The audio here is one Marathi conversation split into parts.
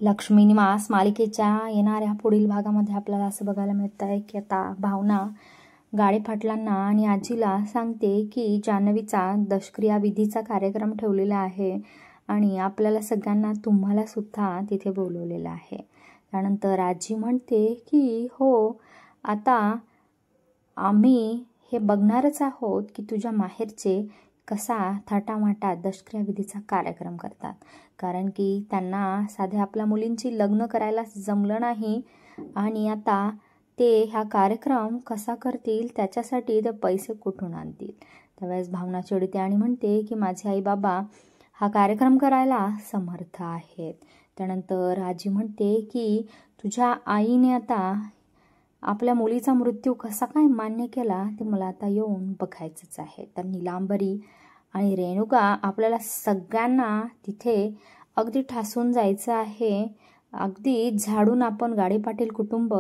लक्ष्मी निवास मालिकेच्या येणाऱ्या पुढील भागामध्ये आपल्याला असं बघायला मिळत आहे की आता भावना गाडेपाटलांना आणि आजीला सांगते की जान्हवीचा दशक्रिया विधीचा कार्यक्रम ठेवलेला आहे आणि आपल्याला सगळ्यांना तुम्हाला सुद्धा तिथे बोलवलेलं आहे। त्यानंतर आजी म्हणते की हो, आता आम्ही हे बघणारच आहोत की तुझ्या माहेरचे कसा थाटामाटात दशक्रिया विधीचा कार्यक्रम करतात, कारण की त्यांना साध्या आपल्या मुलींची लग्न करायला जमलं नाही आणि आता ते हा कार्यक्रम कसा करतील त्याच्यासाठी ते पैसे कुठून आणतील। त्यावेळेस भावना चिडते आणि म्हणते की माझे आई बाबा हा कार्यक्रम करायला समर्थ आहेत। त्यानंतर आजी म्हणते की तुझ्या आईने आता आपल्या मुलीचा मृत्यू कसा काय मान्य केला ते मला आता येऊन बघायचंच आहे। तर नीलांबरी आणि रेणुका आपल्याला सगळ्यांना तिथे अगदी ठासून जायचं आहे, अगदी झाडून आपण गाडेपाटील कुटुंब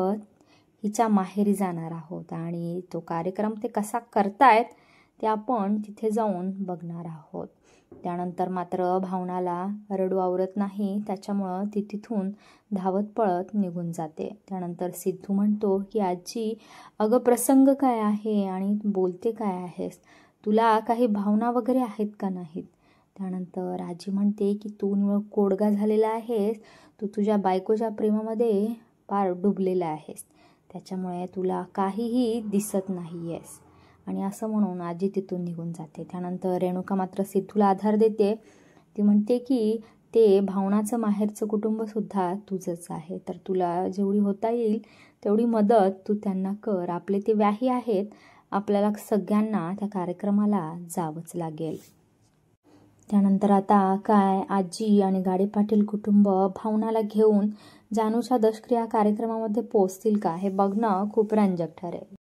हिच्या माहेरी जाणार आहोत आणि तो कार्यक्रम ते कसा करतायत ते आपण तिथे जाऊन बघणार आहोत। त्यानंतर मात्र भावनाला रडू आवरत नाही, त्याच्यामुळं ती तिथून धावत पळत निघून जाते। त्यानंतर सिद्धू म्हणतो की आजी, अगं प्रसंग काय आहे आणि बोलते काय आहेस, तुला काही भावना वगैरे आहेत का नाहीत। त्यानंतर आजी म्हणते की तू निव्वळ कोडगा झालेला आहेस, तू तुझ्या बायकोच्या प्रेमामध्ये पार डुबलेला आहेस, त्याच्यामुळे तुला काहीही दिसत नाहीयेस आणि असं म्हणून आजी तिथून निघून जाते। त्यानंतर रेणुका मात्र सिद्धूला आधार देते, ती म्हणते की ते भावनाचं माहेरचं कुटुंब सुद्धा तुझंच आहे, तर तुला जेवढी होता येईल तेवढी मदत तू त्यांना कर, आपले ते व्याही आहेत, आपल्याला सगळ्यांना त्या कार्यक्रमाला जावंच लागेल। त्यानंतर आता काय आजी आणि गाडेपाटील कुटुंब भावनाला घेऊन जानूच्या दशक्रिया कार्यक्रमामध्ये पोहोचतील का हे बघणं खूप रंजक ठरेल।